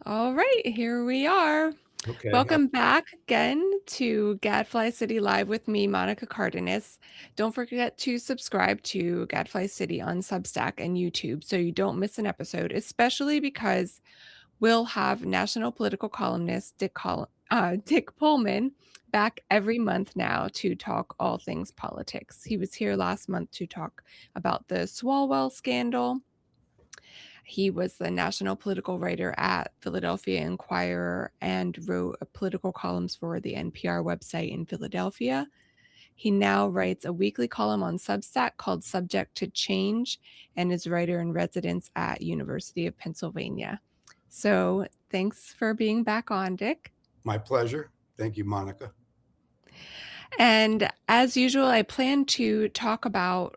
All right, here we are. Okay. Welcome back again to Gadfly City Live with me, Monica Cardenas. Don't forget to subscribe to Gadfly City on Substack and YouTube so you don't miss an episode, especially because we'll have national political columnist Dick Polman back every month now to talk all things politics. He was here last month to talk about the Swalwell scandal. He was the national political writer at Philadelphia Inquirer and wrote political columns for the NPR website in Philadelphia. He now writes a weekly column on Substack called Subject to Change and is writer in residence at University of Pennsylvania. So, thanks for being back on, Dick. My pleasure. Thank you, Monica. And as usual, I plan to talk about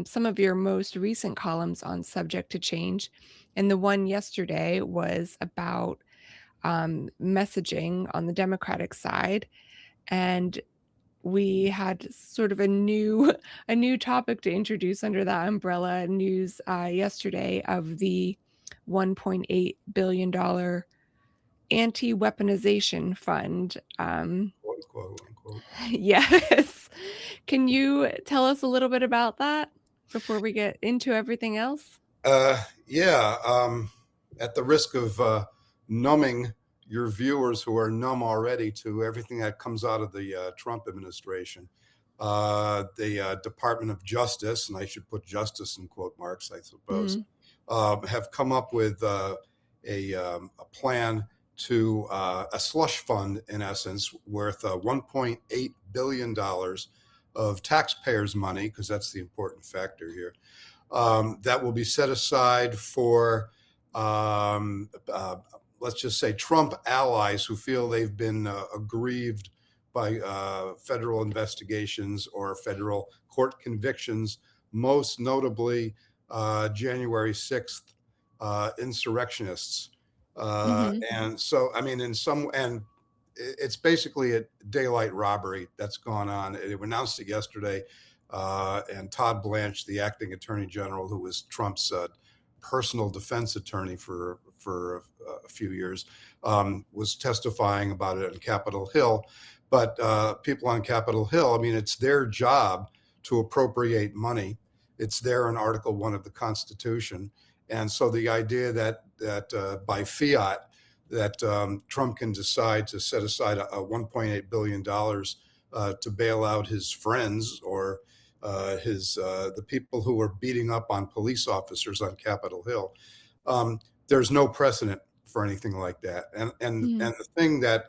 some of your most recent columns on Subject to Change. And the one yesterday was about messaging on the Democratic side. And we had sort of a new a new topic to introduce under that umbrella news yesterday of the $1.8 billion anti-weaponization fund. Quote, quote, unquote. Yes. Can you tell us a little bit about that before we get into everything else? Yeah. At the risk of numbing your viewers who are numb already to everything that comes out of the Trump administration, the Department of Justice, and I should put justice in quote marks, I suppose, Mhm. have come up with a plan to a slush fund, in essence, worth $1.8 billion of taxpayers' money, because that's the important factor here, that will be set aside for, let's just say, Trump allies who feel they've been aggrieved by federal investigations or federal court convictions, most notably January 6th insurrectionists. Mhm. And so, I mean, and it's basically a daylight robbery that's gone on. It announced it yesterday. And Todd Blanche, the acting attorney general, who was Trump's personal defense attorney for a few years, was testifying about it on Capitol Hill. But people on Capitol Hill, I mean, it's their job to appropriate money. It's there in Article 1 of the Constitution. And so the idea that by fiat that Trump can decide to set aside a $1.8 billion to bail out his friends or his the people who were beating up on police officers on Capitol Hill. There's no precedent for anything like that. And Mhm. the thing that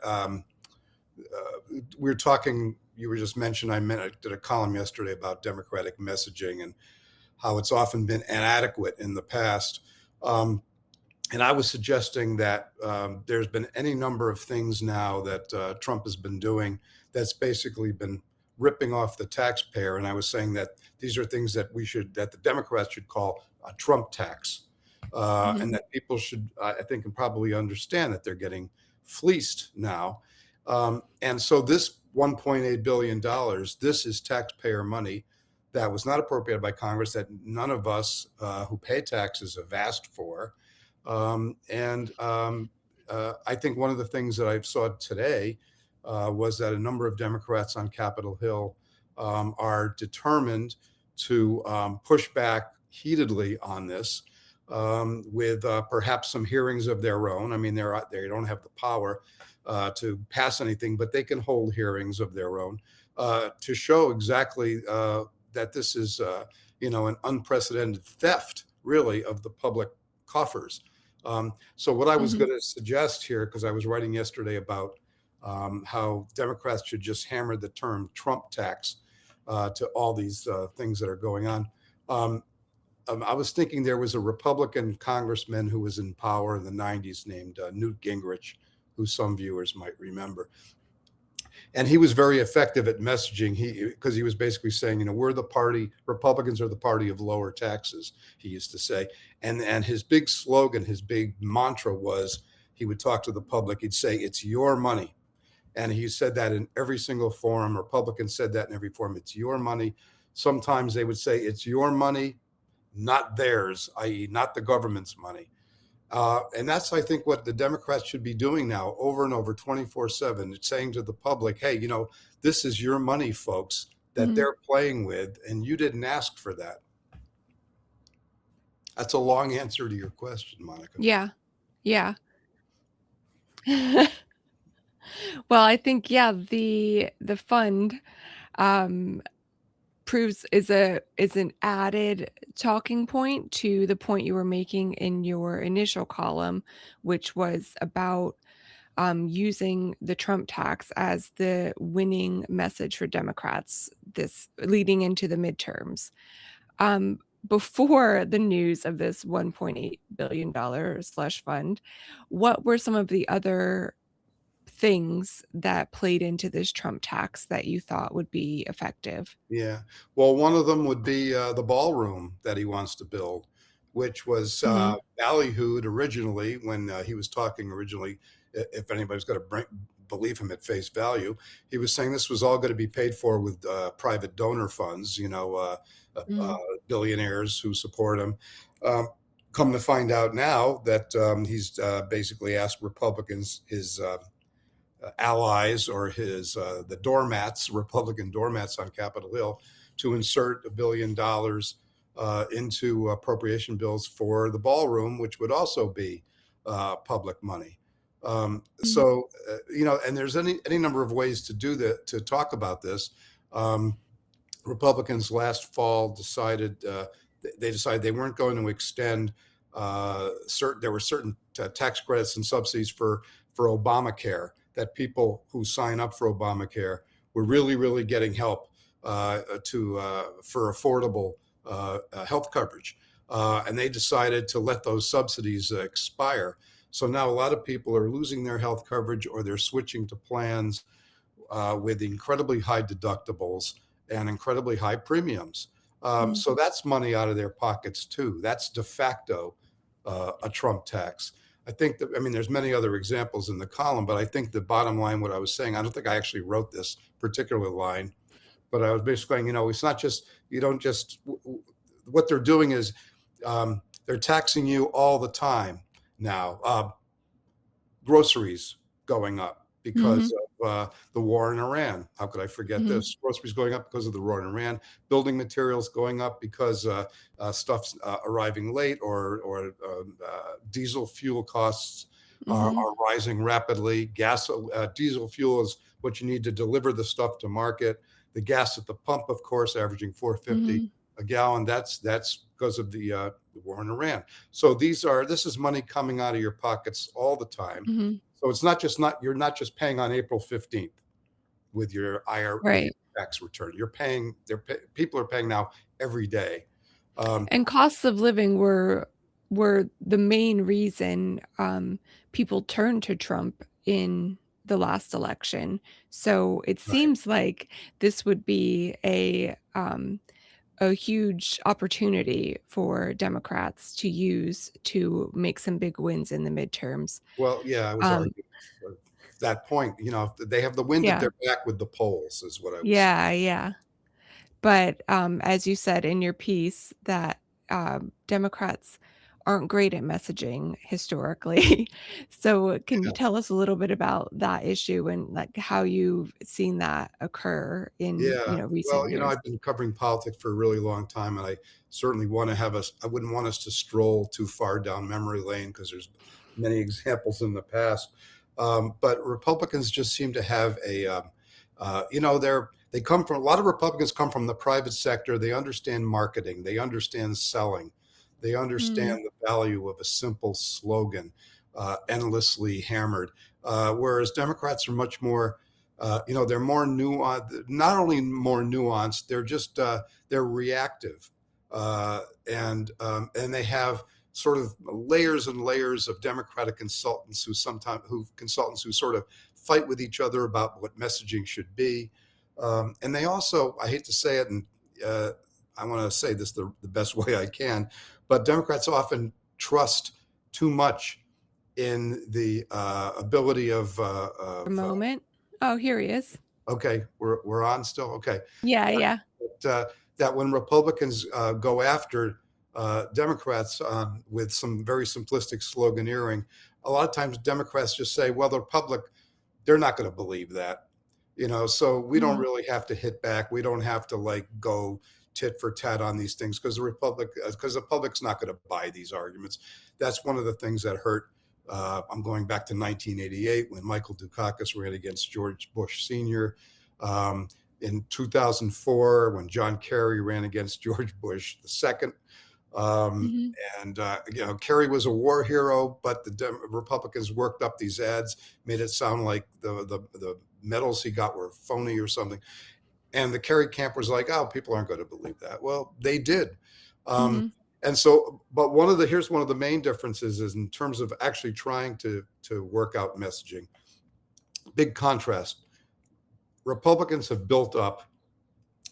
we're talking, you were just mentioned, I did a column yesterday about Democratic messaging and how it's often been inadequate in the past. And I was suggesting that there's been any number of things now that Trump has been doing that's basically been ripping off the taxpayer. And I was saying that these are things that the Democrats should call a Trump tax. And Mhm. that people should, I think, can probably understand that they're getting fleeced now. And so this $1.8 billion, this is taxpayer money that was not appropriated by Congress, that none of us who pay taxes have asked for. I think one of the things that I saw today was that a number of Democrats on Capitol Hill are determined to push back heatedly on this with perhaps some hearings of their own. I mean, they don't have the power to pass anything, but they can hold hearings of their own to show exactly that this is, an unprecedented theft, really, of the public coffers. So what I was Mhm. going to suggest here, because I was writing yesterday about how Democrats should just hammer the term Trump tax to all these things that are going on. Um, I was thinking there was a Republican congressman who was in power in the 90s named Newt Gingrich, who some viewers might remember. And he was very effective at messaging. Because he was basically saying, we're the party, Republicans are the party of lower taxes, he used to say. And his big slogan, his big mantra was, he would talk to the public, he'd say, it's your money. And he said that in every single forum. Republicans said that in every forum. It's your money. Sometimes they would say, it's your money, not theirs, i.e., not the government's money. And that's, I think, what the Democrats should be doing now over and over 24/7. It's saying to the public, hey, this is your money, folks, that Mhm. they're playing with, and you didn't ask for that. That's a long answer to your question, Monica. Yeah. Yeah. Well, I think, yeah, the fund, um, proves is an added talking point to the point you were making in your initial column, which was about, using the Trump tax as the winning message for Democrats this leading into the midterms. Before the news of this $1.8 billion slush fund, what were some of the other things that played into this Trump tax that you thought would be effective? Yeah. Well, one of them would be the ballroom that he wants to build, which was Mhm, ballyhooed originally when he was talking originally. If anybody's going to believe him at face value, he was saying this was all going to be paid for with private donor funds, mhm, billionaires who support him. Um, Come to find out now that he's basically asked Republicans, his allies or his the doormats, Republican doormats on Capitol Hill, to insert $1 billion into appropriation bills for the ballroom, which would also be public money. mhm, And there's any number of ways to do that to talk about this. Um, Republicans last fall decided they decided they weren't going to extend certain there were certain tax credits and subsidies for Obamacare, that people who sign up for Obamacare were really getting help to for affordable health coverage, and they decided to let those subsidies expire. So now a lot of people are losing their health coverage, or they're switching to plans with incredibly high deductibles and incredibly high premiums. mhm, So that's money out of their pockets too. That's de facto a Trump tax. I think that, I mean, there's many other examples in the column, but I think the bottom line, what I was saying, I don't think I actually wrote this particular line, but I was basically saying, it's not just, you don't just, what they're doing is they're taxing you all the time now. Groceries going up because mhm, of the war in Iran. How could I forget mhm, this? Groceries going up because of the war in Iran. Building materials going up because stuff's arriving late, or diesel fuel costs mhm, are rising rapidly. Diesel fuel is what you need to deliver the stuff to market. The gas at the pump, of course, averaging 4.50 mhm, a gallon. That's because of the war in Iran. So this is money coming out of your pockets all the time. mhm. So you're not just paying on April 15th with your Right. tax return. People are paying now every day. Um, And costs of living were the main reason, people turned to Trump in the last election. So it right. seems like this would be a huge opportunity for Democrats to use to make some big wins in the midterms. Well, yeah, I was Um, arguing that point. They have the wind at yeah. their back with the polls, is what I was saying. Yeah, yeah. But, as you said in your piece that, Democrats aren't great at messaging historically. So can you tell us a little bit about that issue and, like, how you've seen that occur in, Yeah. recent Well, years? I've been covering politics for a really long time, and I certainly want to have us, I wouldn't want us to stroll too far down memory lane because there's many examples in the past. But Republicans just seem to have they come from, a lot of Republicans come from the private sector. They understand marketing, they understand selling, they Mhm, understand the value of a simple slogan, endlessly hammered. Whereas Democrats are much more, they're more nuanced, not only more nuanced, they're reactive, and they have sort of layers and layers of Democratic consultants who sort of fight with each other about what messaging should be, and they also, I hate to say it, and uh, I want to say this the best way I can, but Democrats often trust too much in the ability a of moment. Oh, here he is. okay, we're on still. Okay, Yeah, yeah. that, that when Republicans go after Democrats with some very simplistic sloganeering. A lot of times Democrats just say, well, the public, they're not going to believe that, so we don't Mhm. really have to hit back. We don't have to like go tit for tat on these things because the public's not going to buy these arguments. That's one of the things that hurt. I'm going back to 1988 when Michael Dukakis ran against George Bush Sr. Um, in 2004 when John Kerry ran against George Bush II. Um, Mhm. and Kerry was a war hero, but the Republicans worked up these ads, made it sound like the medals he got were phony or something. And the Kerry camp was like, "Oh, people aren't going to believe that." Well, they did. Um, Mhm. and so, but here's one of the main differences is in terms of actually trying to work out messaging. Big contrast. Republicans have built up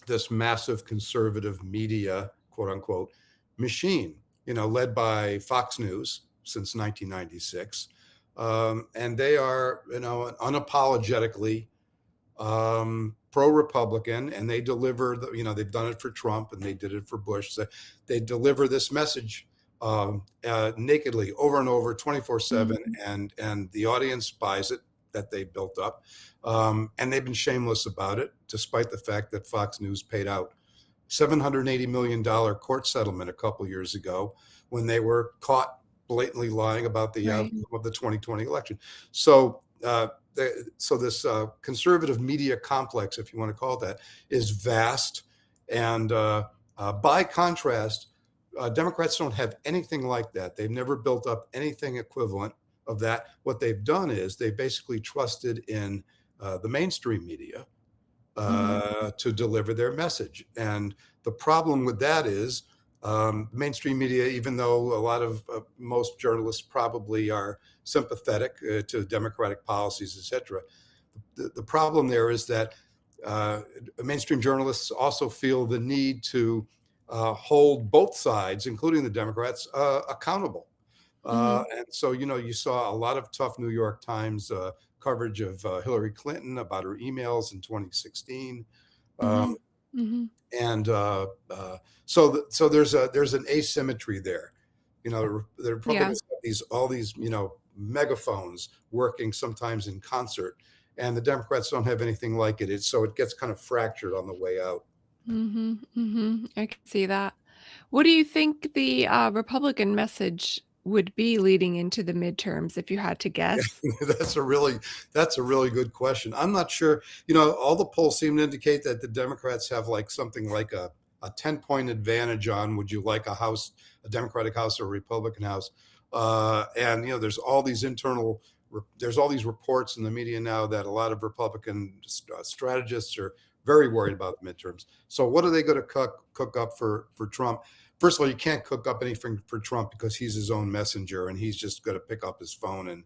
this massive conservative media, quote unquote, machine, led by Fox News since 1996. And they are, unapologetically pro-Republican, and they deliver they've done it for Trump and they did it for Bush. So they deliver this message nakedly over and over 24/7, Mhm. and the audience buys it, that they built up. And they've been shameless about it, despite the fact that Fox News paid out $780 million court settlement a couple years ago when they were caught blatantly lying about the Right. outcome of the 2020 election. So, so this conservative media complex, if you want to call it that, is vast. And by contrast, Democrats don't have anything like that. They've never built up anything equivalent of that. What they've done is they basically trusted in the mainstream media Mhm. to deliver their message. And the problem with that is mainstream media, even though a lot of most journalists probably are sympathetic to Democratic policies, etc., the problem there is that uh, mainstream journalists also feel the need to hold both sides, including the Democrats, accountable. Mhm. And so, you saw a lot of tough New York Times coverage of Hillary Clinton about her emails in 2016. Um, Mhm. Mhm. and so there's an asymmetry there. The Yeah. Republicans have all these megaphones working sometimes in concert, and the Democrats don't have anything like it. So it gets kind of fractured on the way out. Mhm. Mhm. I can see that. What do you think the, Republican message would be leading into the midterms if you had to guess? That's a really that's a really good question. I'm not sure. All the polls seem to indicate that the Democrats have like something like a 10-point advantage on would you like a Democratic House or a Republican House. And there's all these reports in the media now that a lot of Republican strategists are very worried about the midterms. So what are they going to cook up for Trump? First of all, you can't cook up anything for Trump because he's his own messenger and he's just going to pick up his phone and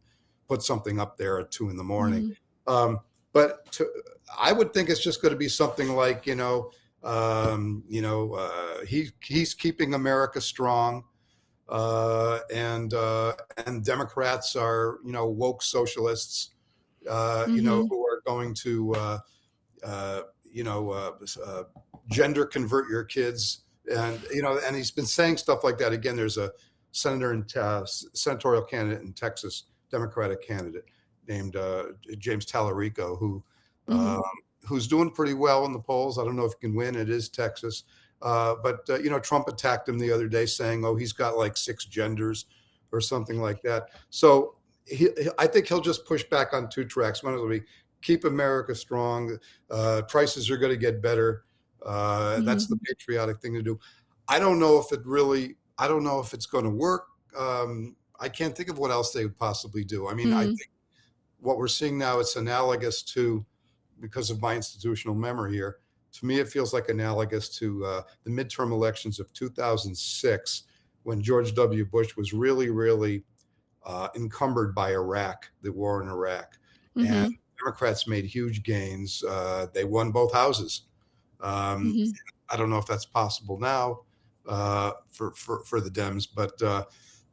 put something up there at 2 in the morning. Mhm. Um, but I would think it's just going to be something like, he's keeping America strong, and Democrats are, woke socialists, Mhm. who are going to uh, you know, uh, uh, gender convert your kids, and he's been saying stuff like that. Again, there's a senatorial candidate in Texas, Democratic candidate named James Tallarico, Mhm. um, who's doing pretty well in the polls. I don't know if he can win. It is Texas. But Trump attacked him the other day, saying, "Oh, he's got like 6 genders, or something like that." So I think he'll just push back on 2 tracks. One will be keep America strong. Prices are going to get better. That's the Mhm. patriotic thing to do. I don't know if it really. I don't know if it's going to work. I can't think of what else they would possibly do. I mean, I Mhm. think what we're seeing now, it's analogous to, because of my institutional memory here. To me, it feels like analogous to the midterm elections of 2006, when George W. Bush was really, really encumbered by Iraq, the war in Iraq, and Mhm. Democrats made huge gains. They won both houses. Um, Mhm. I don't know if that's possible now for the Dems, but uh,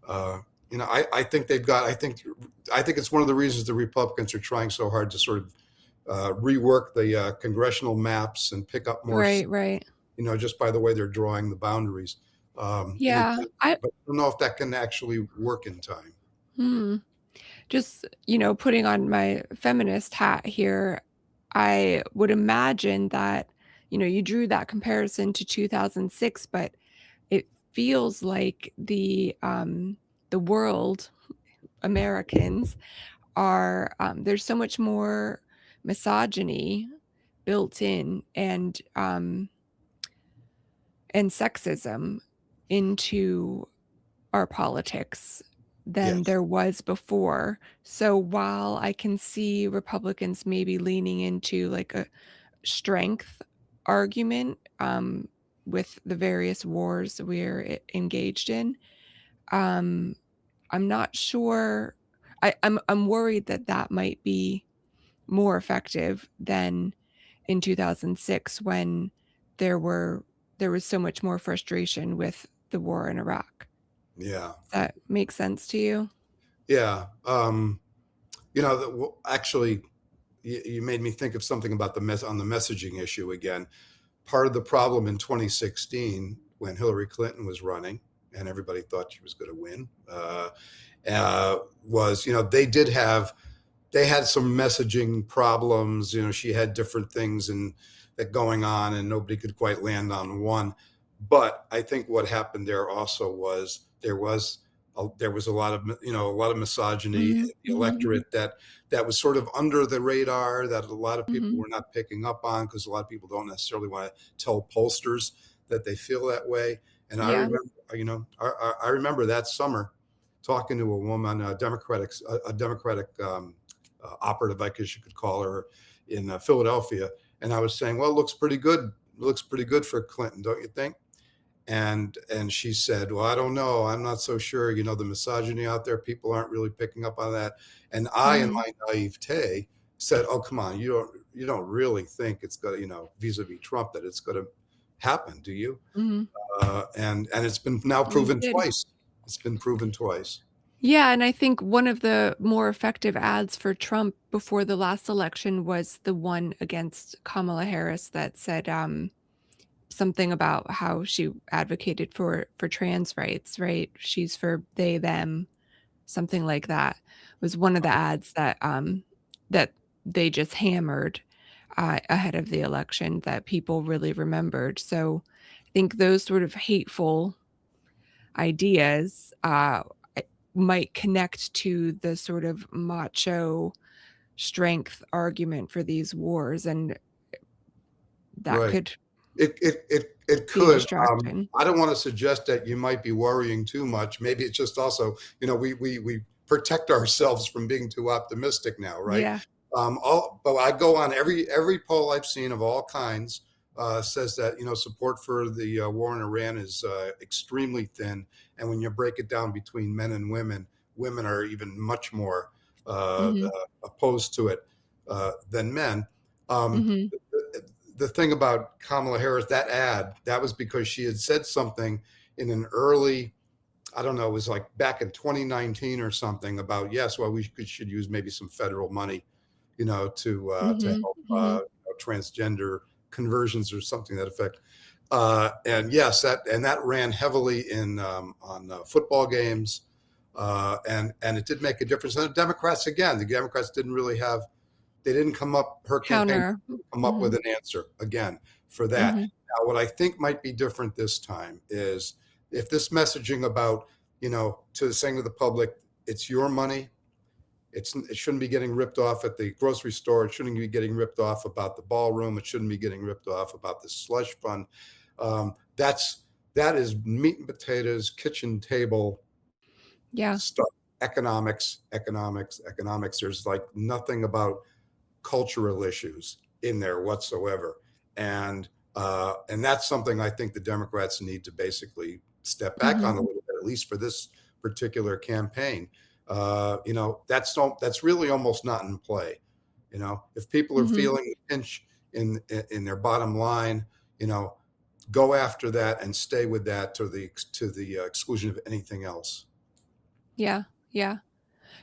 I think they've got. I think it's one of the reasons the Republicans are trying so hard to sort of rework the congressional maps and pick up more, Right, right. just by the way they're drawing the boundaries. Yeah, But I don't know if that can actually work in time. hmm, just, putting on my feminist hat here, I would imagine that, you drew that comparison to 2006, but it feels like the world, Americans are, there's so much more misogyny built in and sexism into our politics than Yes. there was before. So while I can see Republicans maybe leaning into like a strength argument with the various wars we're engaged in, um, I'm not sure. I'm worried that that might be more effective than in 2006 when there were there was so much more frustration with the war in Iraq. Yeah. Does that make sense to you? Yeah. Well, actually, you made me think of something about on the messaging issue again. Part of the problem in 2016 when Hillary Clinton was running and everybody thought she was going to win was, they had some messaging problems. She had different things and that going on, and nobody could quite land on one. But I think what happened there also was there was a lot of misogyny Mhm, in the mhm, electorate that was sort of under the radar that a lot of people mhm. were not picking up on because a lot of people don't necessarily want to tell pollsters that they feel that way. And I Yeah. remember, I remember that summer talking to a woman, a Democratic operative, I guess you could call her, in Philadelphia, and I was saying, "Well, it looks pretty good. It looks pretty good for Clinton, don't you think?" And she said, "Well, I don't know. I'm not so sure. The misogyny out there, people aren't really picking up on that." And I, in Mhm, my naivete, said, "Oh, come on. You don't really think it's going to, vis-a-vis Trump, that it's going to happen, do you?" mhm. And it's been now You proven did. twice. It's been proven twice. Yeah, and I think one of the more effective ads for Trump before the last election was the one against Kamala Harris that said, something about how she advocated for trans rights, right? She's for they, them, something like that, was one of the ads that they just hammered, ahead of the election that people really remembered. So, I think those sort of hateful ideas, might connect to the sort of macho strength argument for these wars, and that Right. could It be a could. distraction. I don't want to suggest that you might be worrying too much. Maybe it's just also, we protect ourselves from being too optimistic now, right? Yeah. But I go on every poll I've seen of all kinds says that support for the war in Iran is extremely thin, and when you break it down between men and women, women are even much more Mhm. opposed to it than men. Um, Mhm. the thing about Kamala Harris, that ad, that was because she had said something in an early, I don't know, it was like back in 2019 or something about, yes, well, should use maybe some federal money, to Mhm. help Mhm. transgender conversions or something to that effect. And yes, that ran heavily in on football games, and it did make a difference. And the Democrats didn't really have they didn't come up, her campaign Counter. didn't come up with Mhm. an answer again for that. Mhm. Now, what I think might be different this time is if this messaging about, to saying to the public, it's your money. It shouldn't be getting ripped off at the grocery store. It shouldn't be getting ripped off about the ballroom. It shouldn't be getting ripped off about the slush fund. That is meat and potatoes, kitchen table Yeah. stuff. Economics, economics, economics. There's like nothing about cultural issues in there whatsoever. And that's something I think the Democrats need to basically step back Mhm. on a little bit, at least for this particular campaign. That's really almost not in play. If people are Mhm. feeling the pinch in their bottom line, you know, go after that and stay with that to the exclusion of anything else. Yeah. Yeah.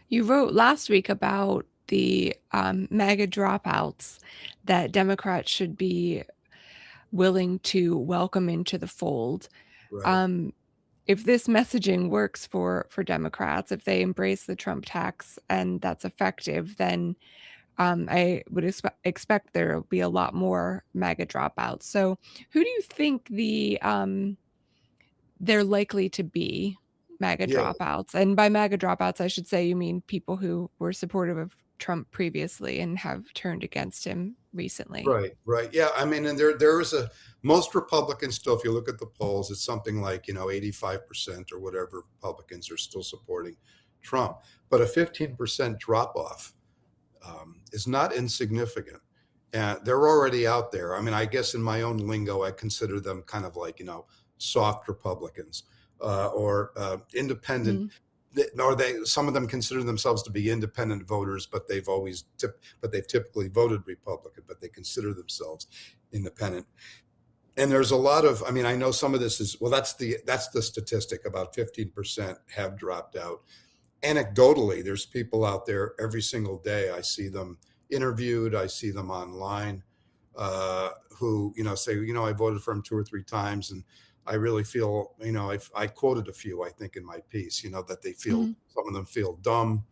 You wrote last week about the, MAGA dropouts that Democrats should be willing to welcome into the fold. Right. if this messaging works for Democrats, if they embrace the Trump tax and that's effective, then I would expect there will be a lot more MAGA dropouts. So, who do you think they're likely to be MAGA Yeah, dropouts? And by MAGA dropouts, I should say you mean people who were supportive of Trump previously and have turned against him recently. right, right. Yeah, I mean, and there is a most Republicans still, if you look at the polls, it's something like 85% or whatever Republicans are still supporting Trump, but a 15% drop off is not insignificant. And they're already out there. I mean, I guess in my own lingo, I consider them kind of like, soft Republicans or independent. Mhm, Or some of them consider themselves to be independent voters, but they've typically voted Republican, but they consider themselves independent. And there's a lot of, I mean, I know some of this is, well, that's the statistic. About 15% have dropped out. Anecdotally, there's people out there every single day. I see them interviewed. I see them online who say, I voted for him 2 or 3 times, and I really feel, I quoted a few, I think, in my piece, that they feel, mhm, some of them feel dumb,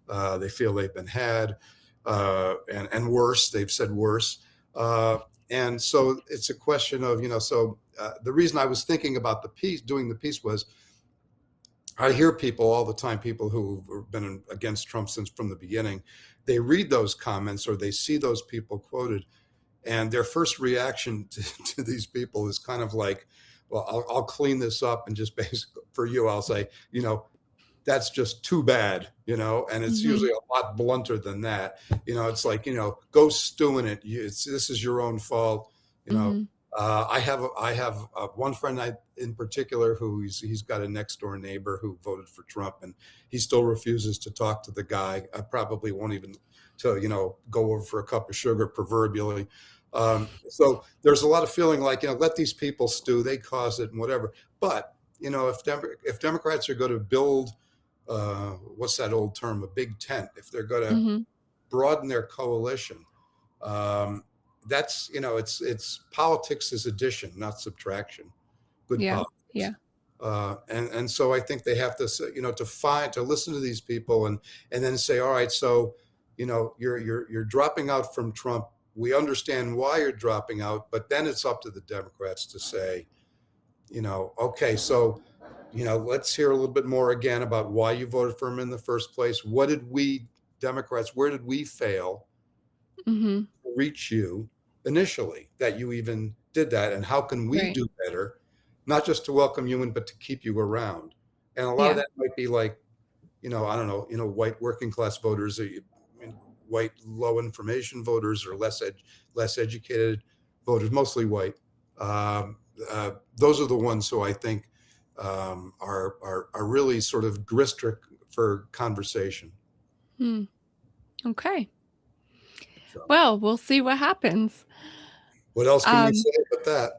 they feel they've been had, and worse, they've said worse. Uh, and so it's a question of, the reason I was thinking about doing the piece was I hear people all the time, people who've been against Trump since from the beginning, they read those comments or they see those people quoted, and their first reaction to these people is kind of like, well, I'll clean this up and just basically for you, I'll say, that's just too bad, and it's mhm, usually a lot blunter than that. It's like, go stew in it. This is your own fault. You know, mhm, I have one friend in particular who he's got a next door neighbor who voted for Trump, and he still refuses to talk to the guy. I probably won't even to go over for a cup of sugar proverbially. So there's a lot of feeling like let these people stew. They caused it and whatever. But if Democrats are going to build what's that old term, a big tent, if they're going to mhm. broaden their coalition, um, that's it's politics is addition, not subtraction. Good Yeah, politics. yeah. And so I think they have to to listen to these people and then say, all right, so you're dropping out from Trump. We understand why you're dropping out, but then it's up to the Democrats to say, okay, so let's hear a little bit more again about why you voted for him in the first place. What did we Democrats, where did we fail Mhm. to reach you initially that you even did that? And how can we Right. do better, not just to welcome you in, but to keep you around? And a lot of Yeah. that might be like, I don't know, white working class voters, white low information voters, or less educated voters, mostly white. Those are the ones who I think are really sort of grist for conversation. Hmm. Okay. So, Well, we'll see what happens. what else can we Um, say but that?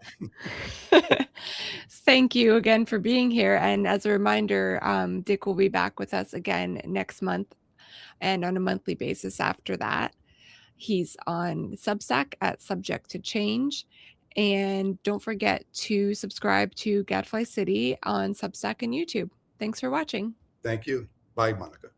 Thank you again for being here, and as a reminder, Dick will be back with us again next month and on a monthly basis after that. He's on Substack at Subject to Change, and don't forget to subscribe to Gadfly City on Substack and YouTube. Thanks for watching. Thank you. Bye, Monica.